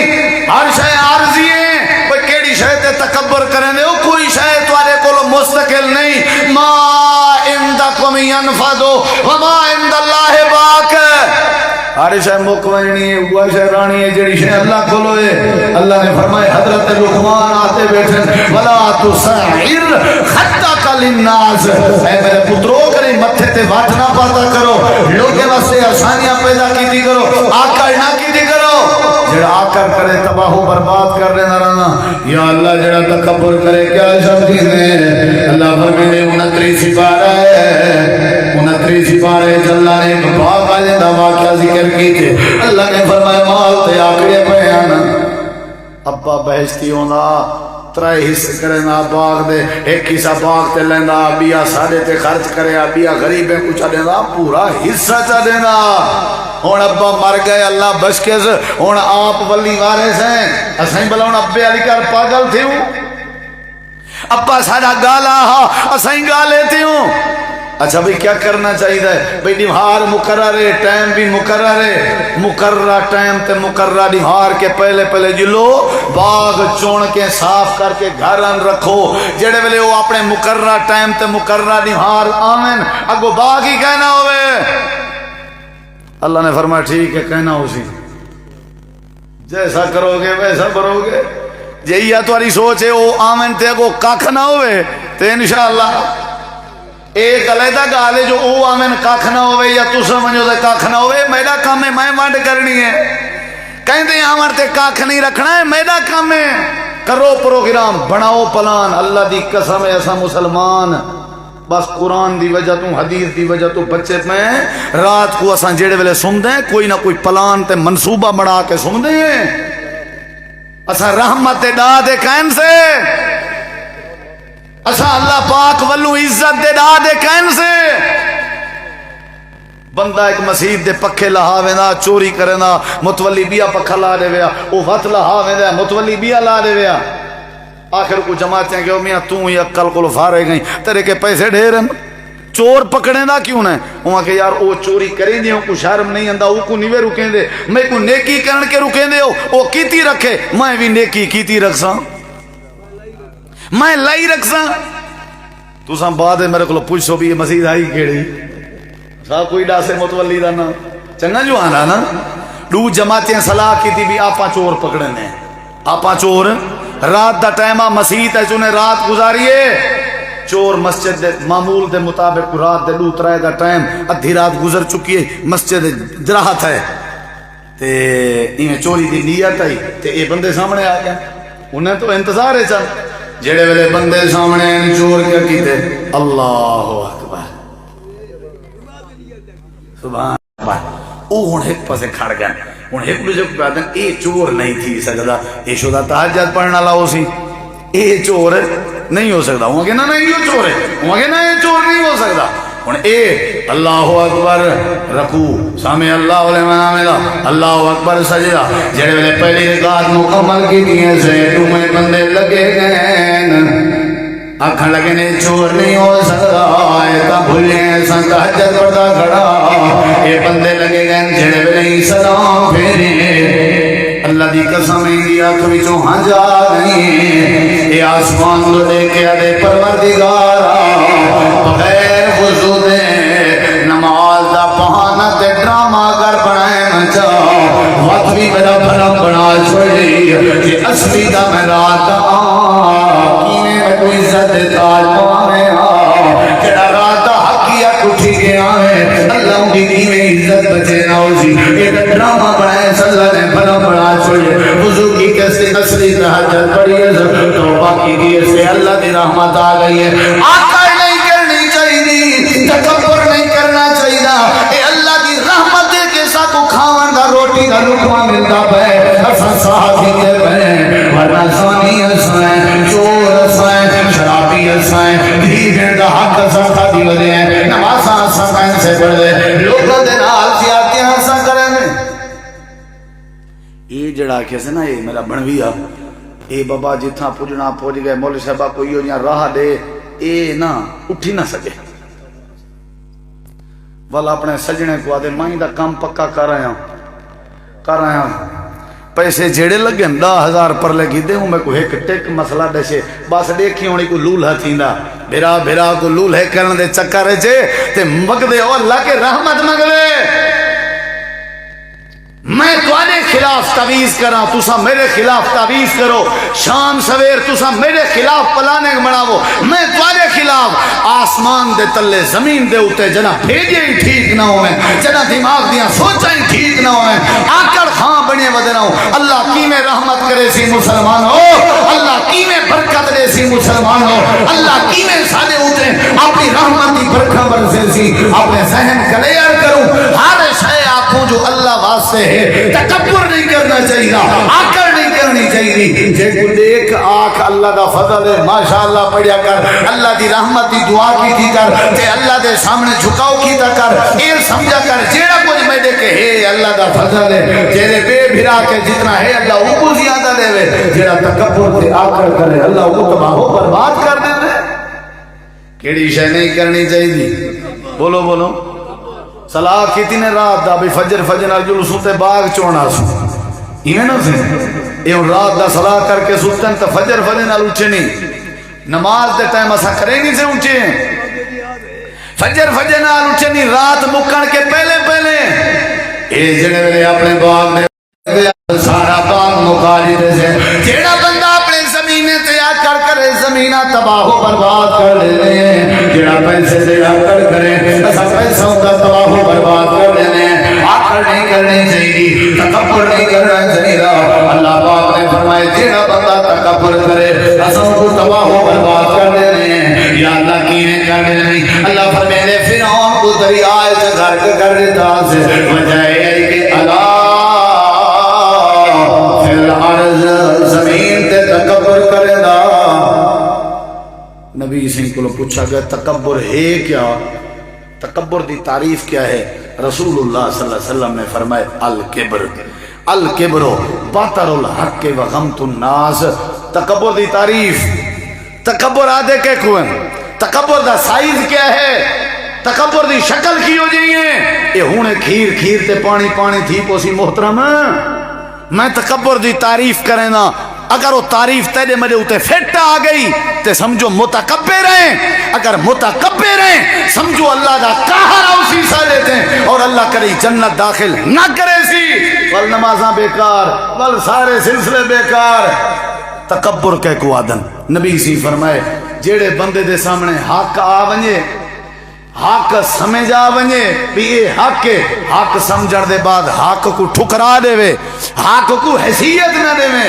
ہر شے عارضی ہے، کوئی کیڑی شے تے تکبر کریں دے، کوئی شے تواڈے کولو مستقل نہیں، ما عندکم ينفد وما عند اللہ باق، ہر شے مکوینی ہے، وہ شے رانی ہے جڑی شے اللہ کھولو ہے۔ اللہ نے فرمایا حضرت لقمان آتے بیٹھے ولا تسعر خطک للناس، اے میرے پترو کرے متھے تے وات نہ پاتا کرو، لوگے واسطے آسانیاں پیدا کیتی کرو، آکڑ نہ کیتی کرو۔ جڑا آکڑ کرے تباہ و برباد کر لینا رہنا، یا اللہ جڑا تکبر کرے کیا سمجھی نے۔ اللہ فرمائے 29 سپارہ ہے، 29 سپارے اللہ نے باغ والے دا واقعہ ذکر کی تھے۔ اللہ نے فرمایا مال تے آکڑے بیان، ابا بہشتی ہونا ترائے حصے کرے نا باغ دے، ایک حصہ باغ تے لینا، بیا ساڑے تے خرچ کرے، بیا غریبیں کو چا دینا، پورا حصہ چا دینا۔ ہون ابا مر گئے اللہ بچ کے سے، ہون آپ ولی وارث ہیں، اسائیں بلاؤں ابے علی کر پاگل تھی ہوں، ابا ساڑا گالا ہاں اسائیں گالے تھی ہوں۔ اچھا بھئی کیا کرنا چاہیے ہے؟ بھئی نمہار مقرر ہے، ٹائم بھی مقرر ہے، مقررہ ٹائم تے مقررہ نمہار کے پہلے پہلے جلو باغ چون کے صاف کر کے گھران رکھو، جڑے ویلے وہ اپنے مقررہ ٹائم تے مقررہ نمہار آمین اگو باغ ہی کہنا ہوئے۔ اللہ نے فرمایا ٹھیک ہے کہنا ہو سی، جیسا کرو گے ویسا بھرو گے، یہی ہے تمہاری سوچ ہے، وہ آمین تے اگو کاکھ نہ ہوئے تو انشاءاللہ ایک علیحدہ گال ہے جو او آمین کاکھ نہ ہوئے یا تو سمجھو دے کاکھ نہ ہوئے، میرا کام ہے میں وانڈ کرنی ہے، کہیں دے آمین تے کاکھ نہیں رکھنا ہے، میرا کام ہے کرو پروگرام بناؤ پلان۔ اللہ دی قسم ہے ایسا مسلمان بس قرآن دی وجہ تو حدیث دی وجہ تو بچے میں رات کو اساں جیڑے ویلے سن دیں کوئی نہ کوئی پلان تے منصوبہ بڑھا کے سن دیں، اساں رحمت ڈا دے کہن سے، اساں اللہ پاک ولو عزت دے ڈا دے کہن سے۔ بندہ ایک مسجد دے پکھے لہا وینا چوری کرنا، متولی بیا پکھا لا دے ویا، او وقت لہا وینا متولی بیا لا دے ویا، آخر کو جماعتیں کہ میاں تو ہی عقل کو فارے گئیں تیرے کے پیسے ڈھیرن، چور پکڑے دا کیوں نہ وہاں کہ یار او چوری کریں دے کو شرم نہیں آندا، او کو نیوے رکیں دے، میں کو نیکی کرن کے رکیں دے، او کیتی رکھے میں بھی نیکی کیتی رکھساں، میں لائی رکھساں۔ تو ساں بعد میرے کو پوچھو بھی یہ مسجد آئی کیڑی سا کوئی ڈاسے متولی دا نا چنگا جو آنا نا دو جماعتیں صلاح کی تھی بھی آپاں چور پکڑنے، آپاں چور رات دا ٹائمہ مسجد ہے چونے رات گزاریے، چور مسجد دے معمول دے مطابق رات دے لو ترائے دا ٹائم ادھی رات گزر چکی ہے، مسجد جراحت ہے تے انہیں چوری دی نیت آئی تے اے بندے سامنے آ گیا، انہیں تو انتظار ہے چل جڑے ویلے بندے سامنے چور کیا کیتے اللہ اکبر سبحان اللہ، او ہن ایک پاسے کھڑ گئے، ہن ایک دوسرے کو کہتے ہیں اے چور نہیں تھی سکدا، اے شودا تہجد پڑھن والا ہو سی، اے چور نہیں ہو سکدا، وہ کہنا نہیں یہ چور ہے، وہ کہنا یہ چور نہیں ہو سکدا، ہن اے اللہ اکبر رکوع سامع اللہ لمن حمدہ اللہ اکبر سجدہ جڑے ویلے پہلی رکعت مکمل کی سے تمہیں بندے لگے گئے آنکھاں لگے نے چور نہیں ہو سکتا ایتا بھولے سن تہجد پڑھتا کھڑا یہ بندے لگے گئے جڑے ویلے سلام پھیرے اللہ دی قسم دی آنکھ وچوں ہنج آ گئی اے آسمان تو دیکھ کے دے پروردگارا بغیر وضو دے نماز دا بہانہ تے ڈرامہ کر بنائے مچا وقت بھی میرا بھلا بنا چھوڑی کہ اصلی دا میرا دا کینے میں کوئی عزت تاج پانے کہ راتا حقیہ کٹھی گیا ہے اللہ کی کینے عزت بچے نہ ہو سی یہ ڈرامہ بنائے صلی اللہ نے بھلا بنا چھوڑی وضو کی کیسے اصلی تہجد پڑی ہے توبہ کی دیئے سے اللہ دی رحمت آ گئی ہے آقا نہیں کرنی چاہیے تکبر نہیں کرنا چاہیے اے اللہ دی رحمت دے کے ساتھ کو کھاون دا روٹی دا لقمہ ملتا پہ اساں صحابی دے پہ ورنہ زانی اسائیں چور اسائیں شرابی اسائیں دھی بھیڑ دا حق اساں کھا دی ودے ہیں نمازاں اساں کہیں سے پڑھ دے لوگوں دے نال زیادتیاں اساں کریں میں یہ جڑا کیسے نا یہ میرا بنویا اے بابا جتھاں پوجنا پوج گئے مولوی صاحبہ کوئی ہو جہاں راہ دے اے نا اٹھی نہ سکے والا اپنے سجنے کو آدھے مائیں دا کام پکا کر رہا ہوں پیسے جیڑے لگے 10,000 پر لگی دے ہوں میں کو ایک ٹیک مسئلہ دشے بس دیکھی ہونی کو لولہ تھیندا بھیرا کو لولہ کرن دے چکر چے تے مگ دے او اللہ کے رحمت مگ دے میں توانے خلاف تعویز کرا تسا میرے خلاف تعویز کرو شام سویر تسا میرے خلاف پلانے بناو میں توانے خلاف آسمان دے تلے زمین دے اتے جنا بھیجے ہی ٹھیک نہ ہوئے جنا دماغ دیا سوچا ہی ٹھیک نہ ہوئے آکڑ خاں بنے ودنا ہو اللہ کی میں رحمت کرے سی مسلمان ہو اللہ کی میں برکت دے سی مسلمان ہو اللہ کی میں سادے اتے اپنی رحمت دی برکت برسے سی اپنے ذہن کلیئر کروں ہر شے آنکھوں جو اللہ واسطے ہے تکبر نہیں کرنا چاہیے آکڑ نہیں کرنی چاہیے جے کو دیکھ آنکھ اللہ دا فضل ہے ماشاءاللہ پڑھیا کر اللہ دی رحمت دی دعا کی تھی کر تے اللہ دے سامنے جھکاؤ کی تا کر یہ سمجھا کر جیڑا کچھ میں دیکھے ہے اللہ دا فضل ہے جیڑے بے بھرا کے جتنا ہے اللہ وہ کو زیادہ دے وے جیڑا تکبر تے آکڑ کرے اللہ وہ تباہ و برباد کر دے وے کیڑی شے نہیں کرنی چاہیے بولو صلاح کیتی نے رات دا بھی فجر جلوسوں تے باغ چونا سو یہ نا سے یہ رات دا صلاح کر کے سلطن تا فجر نال اٹھے نہیں نماز دے ٹائم اسا کریں نہیں سے اٹھے فجر نال اٹھے نہیں رات مکن کے پہلے اے جنے ویلے اپنے باغ میں سارا باغ مکالی دے سے جیڑا بندہ اپنے زمینے تیار کرے زمینہ تباہ و برباد کر لینے جیڑا پیسے تیار کرے ایسا پیسوں کا تباہ و برباد کر لینے آخر نہیں کرنی چاہیے تکبر نہیں کرنا چاہیے اللہ پاک نے فرمائے جیڑا بندہ تکبر کرے ایسا کو تباہ و برباد کر لینے یا اللہ کینے کر لینے اللہ فرمائے فرعون کو دریائے سے گھر کر دیتا سے وجہ ہے کہ اللہ زمین تے تکبر کرے دا نبی سنگھ کو پوچھا گیا تکبر ہے کیا تکبر دی تعریف کیا ہے رسول اللہ صلی اللہ علیہ وسلم نے فرمائے الکبر بطر الحق و غمت الناس تکبر دی تعریف تکبر آدھے کے کوئن تکبر دا سائز کیا ہے تکبر دی شکل کی ہو جائیے اے ہونے کھیر تے پانی تھی پوسی محترم میں تکبر دی تعریف کریں نا اگر وہ تعریف تیرے مجھے اتے فٹ آ گئی تے سمجھو متکبر ہیں اگر متکبر ہیں سمجھو اللہ دا قہر اسی سا لیتے ہیں اور اللہ کرے جنت داخل نہ کرے سی ول نمازاں بیکار ول سارے سلسلے بیکار تکبر کے کو آدن نبی سی فرمائے جیڑے بندے دے سامنے حق آ ونجے حق سمجھا ونجے بھی یہ حق سمجھڑ دے بعد حق کو ٹھکرا دے وے حق کو حیثیت نہ دے وے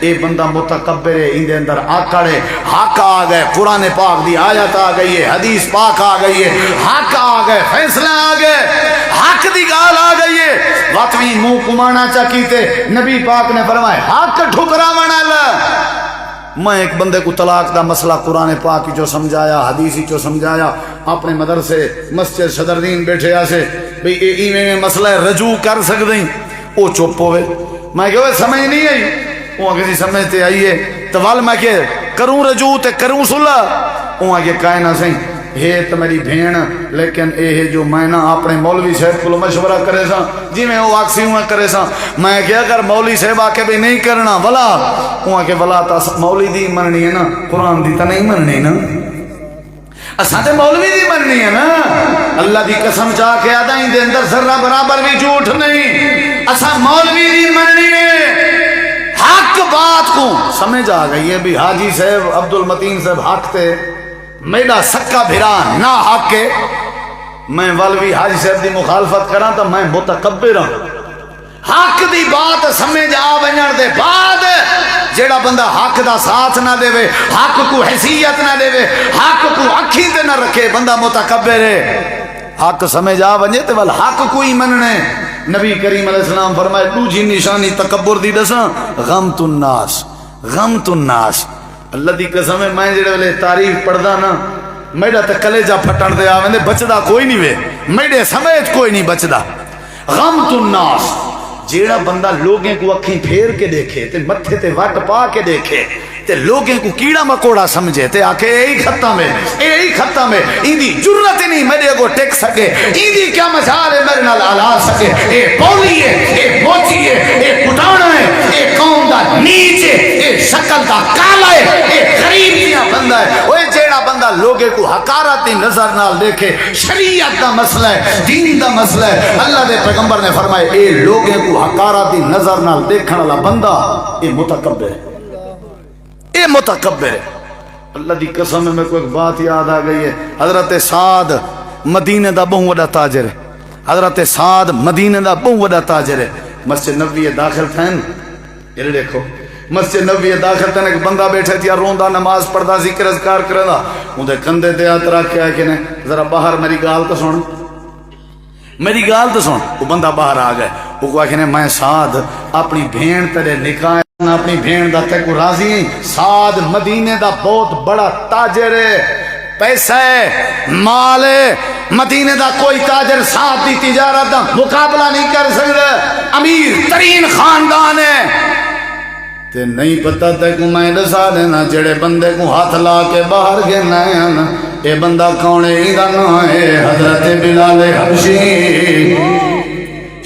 اے بندہ متکبر ہے اندے اندر آکڑے حق آ گئے قرآن پاک دی آیت آ گئی ہے حدیث پاک آ گئی ہے حق آ گئے فیصلہ آ گئے حق دی گال آ گئی ہے وقتی منہ کمانا چاکیتے نبی پاک نے فرمائے حق ٹھکرا منا میں ایک بندے کو طلاق دا مسئلہ قرآن پاک جو سمجھایا، حدیث جو سمجھایا، اپنے مدرسے مسجد صدردین بیٹھے آسے بھئی ایویں مسئلہ رجوع کر سکتے ہیں، وہ چپ ہوئے. میں کہ وہ سمجھ نہیں آئی، وہ کسی سمجھتے آئیے تو وال میں کہ کروں رجوع تے کروں صلح، وہ کہ کائنا سہیں ہے تو میری بھین، لیکن اے جو میں نا اپنے مولوی صاحب کو مشورہ کرے سا جی میں وہ آکسی ہوں کرے سا. میں کہ اگر مولوی صاحب آکے بھی نہیں کرنا ولا، وہ کہ ولا تا مولوی دی مننی ہے نا، قرآن دی تا نہیں مننی نا، اساں تے مولوی دی مننی ہے نا. اللہ دی قسم چاہ کے آدھائیں دے اندر ذرہ برابر بھی جھوٹ نہیں، اساں مولوی دی مننی ہے. حق بات کو سمجھ آ گئی ہے بھی حاجی صاحب عبد المتین صاحب حق تے میرا سکا بھرا نہ حق کے، میں والوی حاجی صاحب دی مخالفت کراں تو میں متکبر ہوں. حق دی بات سمجھ آ ونجن دے بعد جیڑا بندہ حق دا ساتھ نہ دے، حق کو حیثیت نہ دے، حق کو اکھی تے نہ رکھے، بندہ متکبر ہے. حق سمجھ آ ونجے تے ول حق کو ہی مننے. نبی کریم علیہ السلام فرمائے دوجی نشانی تکبر دی دساں غمت الناس، غمت الناس. اللہ دی قسم ہے میں جڑے ویلے تعریف پڑھدا نا میرا تے کلیجہ پھٹن دے آویں بچدا کوئی نہیں وے، میرے سمیت کوئی نہیں بچدا. غمت الناس، جیڑا بندہ لوگیں کو اکھیں پھیر کے دیکھے تے متھے تے وٹ پا کے دیکھے تے لوگیں کو کیڑا مکوڑا سمجھے تے آکھے یہی ختم ہے، یہی ختم ہے، ایندی جرت ہی نہیں میرے کو ٹیک سکے، ایندی کیا مجال ہے میرے نال آلا سکے. اے پولی ہے، اے موچی ہے، اے کٹانا ہے، اے قوم دا نیچ ہے، اے شکل دا کالا ہے، اے غریب دیا بندہ ہے. اوے جیڑا بندہ لوگے کو حقارتی نظر نال دیکھے، شریعت دا مسئلہ ہے، دین دا مسئلہ ہے. اللہ دے پیغمبر نے فرمائے اے لوگے کو حقارتی نظر نال دیکھن والا بندہ اے متکبر ہے، اے متکبر ہے. اللہ دی قسم میں کو ایک بات یاد آ گئی ہے. حضرت سعد مدینے دا بہت بڑا تاجر ہے، حضرت سعد مدینے دا بہت بڑا تاجر ہے. مسجد نبوی داخل تھے، یہ دیکھو مسجد نبوی داخل تھے، ایک بندہ بیٹھے تھا روندا نماز پڑھدا ذکر اذکار کردا، اوندا کندھے تے ہاتھ رکھ کے آ کے نے ذرا باہر میری گال تو سن، میری گال تو سن. وہ بندہ باہر آ گئے، وہ آ کے نے میں سعد اپنی بھین تیرے نکاح اپنی بھین دا تے کو راضی ہیں. سعد مدینے دا بہت بڑا تاجر ہے، پیسہ ہے، مال ہے. مدینے دا کوئی تاجر سعد دی تجارت دا مقابلہ نہیں کر سکتا، امیر ترین خاندان ہے. تے نہیں پتہ تے کو میں دسا دینا جڑے بندے کو ہاتھ لا کے باہر گنا ہے نا، اے بندہ کون ہے؟ دا نام ہے حضرت بلال حبشی.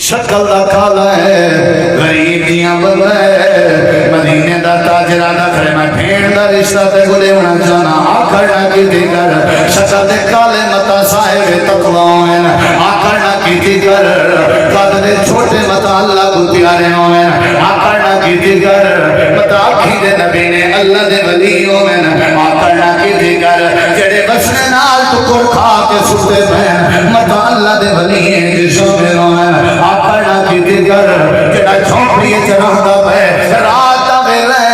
شکل دا کالا ہے، غریب دیاں بلا ہے، مدینے دا تاجرہ دا کھڑے میں بھین دا رشتہ تے گلے ہونا جانا آکڑنا کی دیگر شکل دے کالے متا صاحب تقوائن آکڑنا کی دیگر قدر چھوٹے متا اللہ کو پیارے ہوئن آکڑنا کی دیگر متا آکھی دے نبی نے اللہ دے ولی ہوئن آکڑنا کی دیگر جڑے بسنے نال تو کر کھا کے ستے بہن متا اللہ دے ولی ہیں جسو میں ہوئن آکڑنا کی دیگر جڑا چھوپڑی چرہدہ پہ رات دا ویلے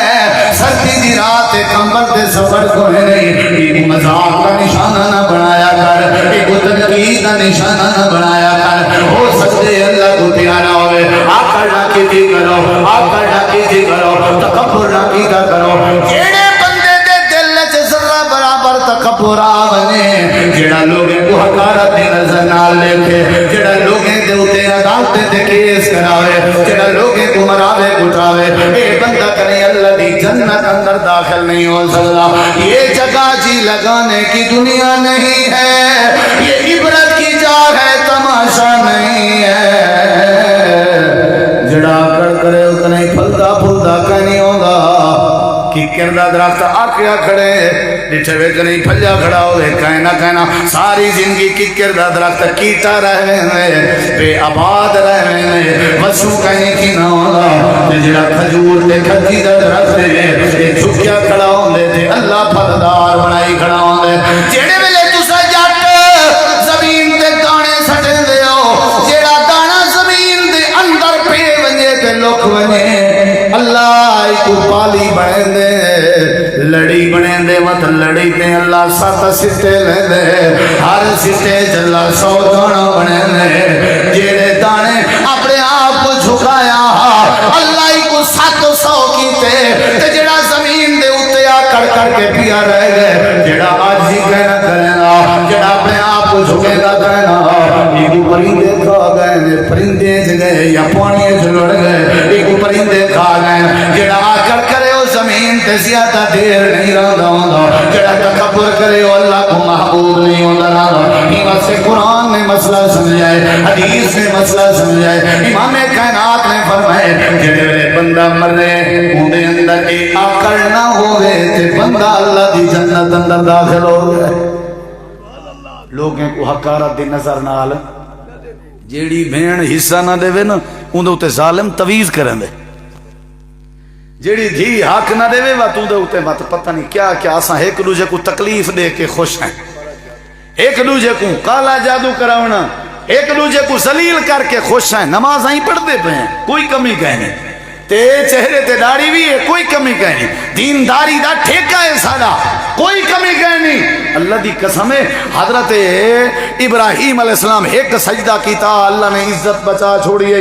سردی دی رات کمبر دے سفر کو نہیں. ایک مذاق کا نشانہ نہ بنایا کر، ایک تنقید کا نشانہ نہ بنایا کر. ہو سکتے اللہ کو پیارا ہوئے. آکڑ نہ کیتی کرو، آکڑ نہ کیتی کرو، تکبر نہ کیتا کرو. جیڑے بندے دے دل چ ذرہ برابر تکبر آونے، جیڑا لوگے کو حقارت دی نظر نال دیکھے، جیڑا لوگے دے اتے عدالتیں دے کیس کراوے، جیڑا لوگے کو مراوے کٹاوے، اے بندہ کرے اللہ دی جنت اندر داخل نہیں ہو سکتا. یہ جگہ جی لگانے کی دنیا نہیں ہے، یہ عبرت کی جا ہے، تماشا نہیں ہے. جڑا کر کرے اتنے پھلدا پھلدا کہیں ہوگا. ککر دا درخت آکیا کھڑے ڈٹھے وے کہ نہیں پھلیا کھڑا ہوئے کہنا کہنا ساری زندگی ککر دا درخت کیتا رہے ہیں بے آباد رہے ہیں وسو کہیں کی نہ ہوگا. جڑا کھجور تے کھجی دا درخت ہے جھکیا کھڑا ہوندے تے اللہ پھلدار بنائی کھڑا ہوندے. جڑے ویلے تسا جٹ زمین تے دانے سٹے دے ہو، جڑا دانا زمین دے اندر پے ونجے تے لک ونجے اللہ کو پالی بنے دے، لڑی بنے دے مت لڑی تے اللہ 7 سٹے لے دے، ہر سٹے جلا 100 دانا بنے دے. جیڑے دانے اپنے آپ کو جھکایا اللہ کو 700 کیتے تے جڑا زمین دے اتے پرندے گئے یا پانی لڑ گئے ایک پرندے کھا گئے جڑا آکڑ کرے وہ زمین تے زیادہ دیر نہیں رہتا ہوں جڑا تکبر کرے وہ اللہ کو محبوب نہیں ہوتا رہا سے قرآن نے مسئلہ سمجھائے حدیث نے مسئلہ سمجھائے امام کائنات نے فرمائے جڑے بندہ مرے اندے اندر ایک آکڑ نہ ہوئے تے بندہ اللہ دی جنت اندر داخل ہو گئے لوگیں کو حقارت دی نظر نال جیڑی بھین حصہ نہ دے وے نا اندے تے ظالم تویز کریں دے جیڑی دھی حق نہ دے وے تو دے تے مت پتہ نہیں کیا کیا اساں ایک دوجے کو تکلیف دے کے خوش ہیں ایک دوجے کو کالا جادو کراونا ایک دوجے کو ذلیل کر کے خوش ہیں نماز ہی پڑھتے پہ ہیں کوئی کمی کہنے تے چہرے تے داڑھی بھی ہے کوئی کمی کہنی دینداری دا ٹھیکہ ہے سارا کوئی کمی کہنی اللہ دی قسم ہے حضرت ابراہیم علیہ السلام ایک سجدہ کیتا اللہ نے عزت بچا چھوڑی ہے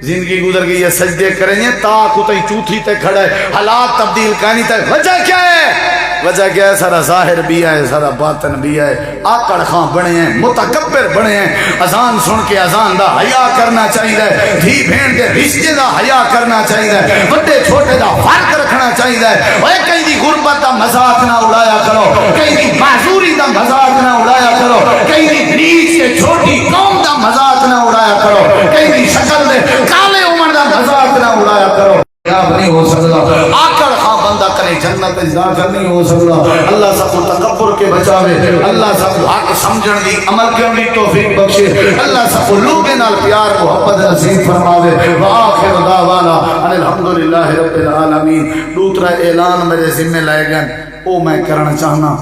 زندگی گزر گئی ہے سجدے کریں گے تا کتائی چوتھی تے کھڑا ہے حالات تبدیل کہنی تے وجہ کیا ہے وجہ کیا ہے سارا ظاہر بھی ہے سارا باطن بھی ہے آکڑ خاں بنے ہیں متکبر بنے ہیں اذان سن کے اذان دا حیا کرنا چاہیے دھی بھین کے رشتے دا حیا کرنا چاہیے بڑے چھوٹے دا فرق رکھنا چاہیے اوے کہیں دی غربت دا مذاق نہ اڑایا کرو کہیں دی معذوری دا مذاق نہ اڑایا کرو کہیں دی نیچ کے چھوٹی قوم دا مذاق نہ اڑایا کرو کہیں دی شکل دے کالے عمر دا مذاق نہ اڑایا کرو کیا نہیں ہو سکتا آکڑ خاں بندہ کرے جنت داخل نہیں ہو سکتا اللہ سب کو تکبر کے بچاوے اللہ سب کو حق سمجھن دی عمل کرن دی توفیق بخشے اللہ سب کو لوگے نال پیار محبت نصیب فرماوے وآخر دعوانا ان الحمدللہ رب العالمین دوسرا اعلان میرے ذمہ لائے گئے او میں کرنا چاہنا